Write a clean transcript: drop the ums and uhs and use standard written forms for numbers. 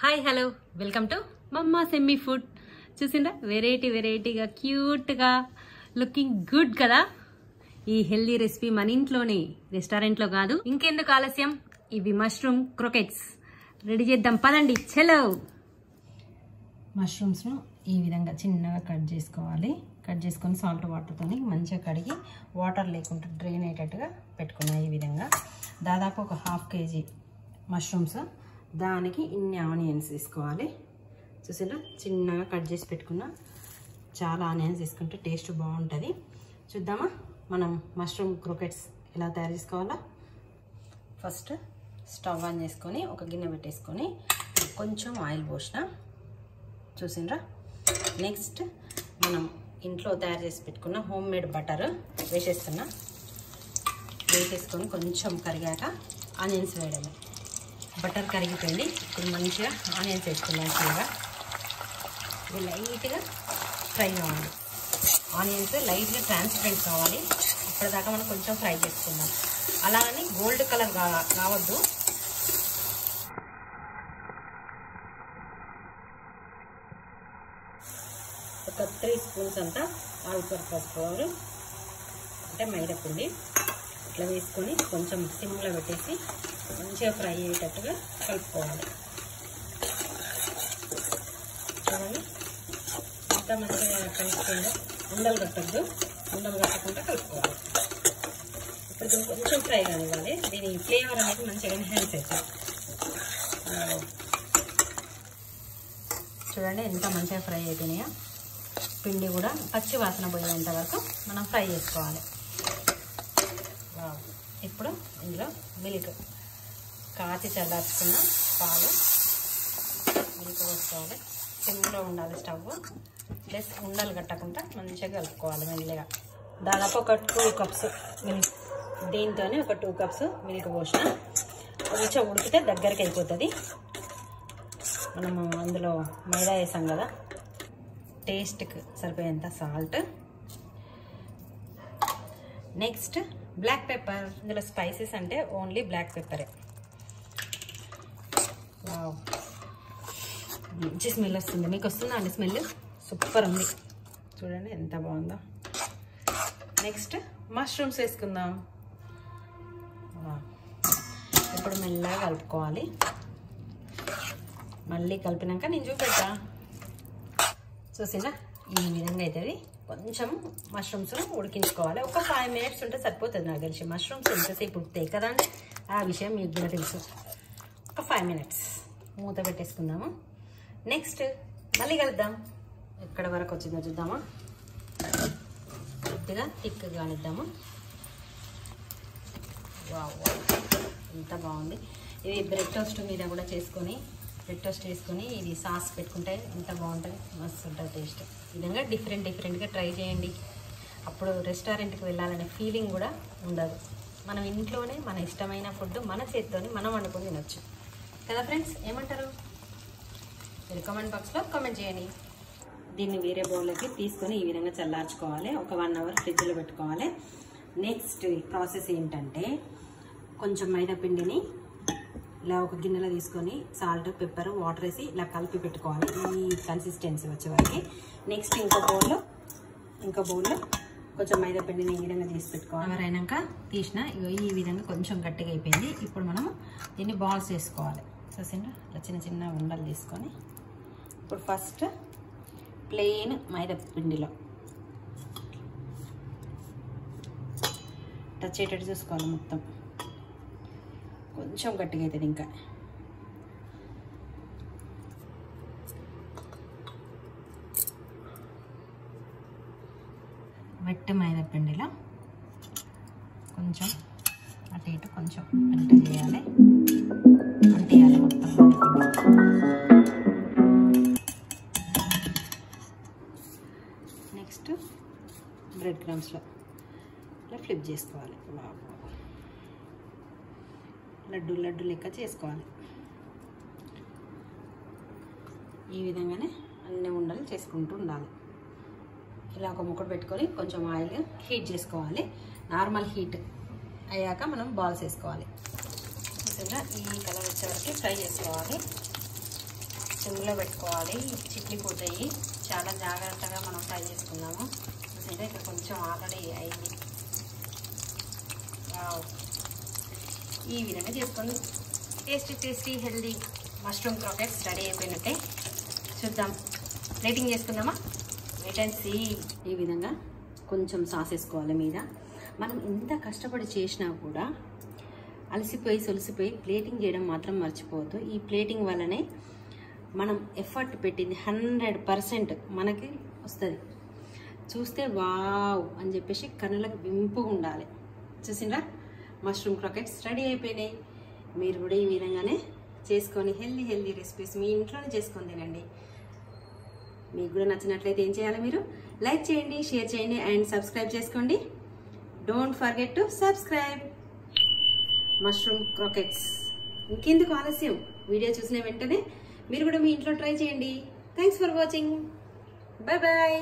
Hi hello welcome to మమ్మా semi food. చూసిందా వెరైటీగా క్యూట్గా లుకింగ్ గుడ్ కదా. ఈ హెల్దీ రెసిపీ మన ఇంట్లోనే, రెస్టారెంట్లో కాదు. ఇంకెందుకు ఆలస్యం, ఇవి మష్రూమ్ క్రోకెట్స్ రెడీ చేద్దాం పదండి. చలో. మష్రూమ్స్ను ఈ విధంగా చిన్నగా కట్ చేసుకోవాలి. కట్ చేసుకొని సాల్ట్ వాటర్తో మంచిగా కడిగి వాటర్ లేకుండా డ్రైన్ అయ్యేటట్టుగా పెట్టుకున్నాయి. ఈ విధంగా దాదాపు ఒక ½ kg మష్రూమ్స్, దానికి ఇన్ని ఆనియన్స్ తీసుకోవాలి. చూసారా, చిన్నగా కట్ చేసి పెట్టుకున్న. చాలా ఆనియన్స్ తీసుకుంటే టేస్ట్ బాగుంటుంది. చూద్దామా మనం మష్రూమ్ క్రోకెట్స్ ఎలా తయారు చేసుకోవాలా. ఫస్ట్ స్టవ్ ఆన్ చేసుకొని ఒక గిన్నె పెట్టేసుకొని కొంచెం ఆయిల్ పోసిన. చూసిండ్రా. నెక్స్ట్ మనం ఇంట్లో తయారు చేసి పెట్టుకున్న హోమ్ మేడ్ బటర్ వేసేసుకొని కొంచెం కరిగాక ఆనియన్స్ వేయడమే. బటర్ కరిగిపోయింది. ఇప్పుడు మంచిగా ఆనియన్స్ వేసుకున్నాం. ఇవి లైట్గా ఫ్రై కావాలి. ఆనియన్స్ లైట్గా ట్రాన్స్పరెంట్ కావాలి. ఇప్పటిదాకా మనం కొంచెం ఫ్రై చేసుకుందాం. అలాగని గోల్డ్ కలర్ కావద్దు. ఒక 3 స్పూన్స్ అంతా ఆల్ పర్పస్ ఫ్లోర్ అంటే మైదాపిండి ఇట్లా వేసుకొని కొంచెం సిమ్లో పెట్టేసి మంచిగా ఫ్రై అయ్యేటట్టుగా కలుపుకోవాలి. చూడండి ఎంత మంచిగా కలుపుకుందో. ఉండలు కట్టద్దు, ఉండలు కట్టకుండా కలుపుకోవాలి. ఇప్పుడు దీన్ని కొంచెం ఫ్రై కానివ్వాలి. దీని ఫ్లేవర్ అనేది మంచిగా ఎన్హాన్స్ అవుతుంది. చూడండి ఎంత మంచిగా ఫ్రై అయిపోయినాయో. పిండి కూడా పచ్చి వాసన పోయేంత వరకు మనం ఫ్రై చేసుకోవాలి. ఇప్పుడు ఇందులో మిల్క్, కాచి చల్లార్చుకున్న పాలు, మిల్క్ పోసుకోవాలి. సిమ్లో ఉండాలి స్టవ్. ప్లస్ ఉండలు కట్టకుండా మంచిగా కలుపుకోవాలి మెల్లిగా. దాదాపు ఒక 2 కప్స్ మిల్క్, దీంతోనే ఒక 2 కప్స్ మిల్క్ పోసిన. కొంచెం ఉడికితే దగ్గరికి అయిపోతుంది. మనము అందులో మైదా వేసాం కదా. టేస్ట్కి సరిపోయేంత సాల్ట్. Next black pepper. ఇందులో స్పైసెస్ అంటే ఓన్లీ బ్లాక్ పెప్పరే. మంచి స్మెల్ వస్తుంది. మీకు వస్తుందా అండి స్మెల్? సూపర్ ఉంది. చూడండి ఎంత బాగుందో. నెక్స్ట్ మష్రూమ్స్ వేసుకుందాం. ఇప్పుడు మెల్లగా కలుపుకోవాలి. మళ్ళీ కలిపినాక నేను చూపెట్టా. చూసినా ఈ విధంగా అవుతుంది. కొంచెం మష్రూమ్స్ ఉడికించుకోవాలి. ఒక 5 minutes ఉంటే సరిపోతుంది నాకు తెలిసి. మష్రూమ్స్ ఎంతసేపు ఉడుకుతాయి కదా అండి, ఆ విషయం మీకు కూడా తెలుసు. ఒక 5 minutes మూత పెట్టేసుకుందాము. నెక్స్ట్ మళ్ళీ కలుద్దాం. ఎక్కడ వరకు వచ్చిందో చూద్దామా. కొద్దిగా థిక్ కానిద్దాము. వావ్, ఎంత బాగుంది. ఇది బ్రెడ్ టోస్ట్ మీద కూడా చేసుకొని, బ్రెడ్ టోస్ట్ వేసుకొని ఇది సాస్ పెట్టుకుంటే ఎంత బాగుంటుంది. మస్తు ఉంటుంది టేస్ట్. ఈ విధంగా డిఫరెంట్గా ట్రై చేయండి. అప్పుడు రెస్టారెంట్కి వెళ్ళాలనే ఫీలింగ్ కూడా ఉండదు. మనం ఇంట్లోనే మన ఇష్టమైన ఫుడ్ మన చేతితోని మనం వండుకొని తినొచ్చు కదా ఫ్రెండ్స్. ఏమంటారు? మీరు కామెంట్ బాక్స్లో కామెంట్ చేయండి. దీన్ని వేరే బౌల్లోకి తీసుకొని ఈ విధంగా చల్లార్చుకోవాలి. ఒక 1 hour ఫ్రిడ్జ్లో పెట్టుకోవాలి. నెక్స్ట్ ప్రాసెస్ ఏంటంటే, కొంచెం మైదా పిండిని ఇలా ఒక గిన్నెలో తీసుకొని సాల్ట్, పెప్పర్, వాటర్ వేసి ఇలా కలిపి పెట్టుకోవాలి ఈ కన్సిస్టెన్సీ వచ్చే వరకు. నెక్స్ట్ ఇంకో బౌల్లో కొంచెం మైదా పిండిని ఈ విధంగా తీసి పెట్టుకోవాలి. ఎవరైనాక తీసిన ఈ విధంగా కొంచెం గట్టిగా అయిపోయింది. ఇప్పుడు మనం దీన్ని బాల్స్ వేసుకోవాలి. చూసిండ్రా, ఇలా చిన్న ఉండలు తీసుకొని ఇప్పుడు ఫస్ట్ ప్లెయిన్ మైదా పిండిలో టచ్ అయ్యేటట్టు చూసుకోవాలి. మొత్తం కొంచెం గట్టిగా అవుతుంది. ఇంకా వెట్ మైదా పిండిలో కొంచెం అటు ఇటు కొంచెం మెల్ట్ చేయాలి. అంటేయాలి మొత్తం. నెక్స్ట్ బ్రెడ్ క్రమ్స్లో ఇలా ఫ్లిప్ చేసుకోవాలి. లడ్డు లెక్క చేసుకోవాలి. ఈ విధంగానే అన్ని ఉండలు చేసుకుంటూ ఉండాలి. ఇలా ఒక ముక్కడు పెట్టుకొని కొంచెం ఆయిల్ హీట్ చేసుకోవాలి. నార్మల్ హీట్ అయ్యాక మనం బాల్స్ వేసుకోవాలి. ఈ కలర్ వచ్చే వరకు ఫ్రై చేసుకోవాలి. సిమ్లో పెట్టుకోవాలి, చిట్లిపోతాయి. చాలా జాగ్రత్తగా మనం ఫ్రై చేసుకుందాము. చూసైతే ఇక్కడ కొంచెం ఆల్రెడీ అయింది. ఈ విధంగా చేసుకొని tasty healthy mushroom croquettes ready అయిపోయినట్టే. చూద్దాం, ప్లేటింగ్ చేసుకుందామా? Wait and see. ఈ విధంగా కొంచెం సాస్ వేసుకోవాలి మీద. మనం ఎంత కష్టపడి చేసినా కూడా అలసిపోయి సొలిసిపోయి ప్లేటింగ్ చేయడం మాత్రం మర్చిపోవద్దు. ఈ ప్లేటింగ్ వల్లనే మనం ఎఫర్ట్ పెట్టింది 100% మనకి వస్తుంది. చూస్తే వావ్ అని చెప్పేసి కన్నులకు వింపు ఉండాలి. చూసిండ్రా, మష్రూమ్ క్రాకెట్స్ రెడీ అయిపోయినాయి. మీరు కూడా ఈ విధంగానే చేసుకొని హెల్దీ రెసిపీస్ మీ ఇంట్లోనే చేసుకొని తినండి. మీకు కూడా నచ్చినట్లయితే ఏం చేయాలి? మీరు లైక్ చేయండి, షేర్ చేయండి అండ్ సబ్స్క్రైబ్ చేసుకోండి. Don't forget to subscribe. Mushroom crackers ఇంకెందుకు ఆలస్యం, వీడియో చూసిన వెంటనే మీరు కూడా మీ ఇంట్లో ట్రై చేయండి. Thanks for watching. Bye bye.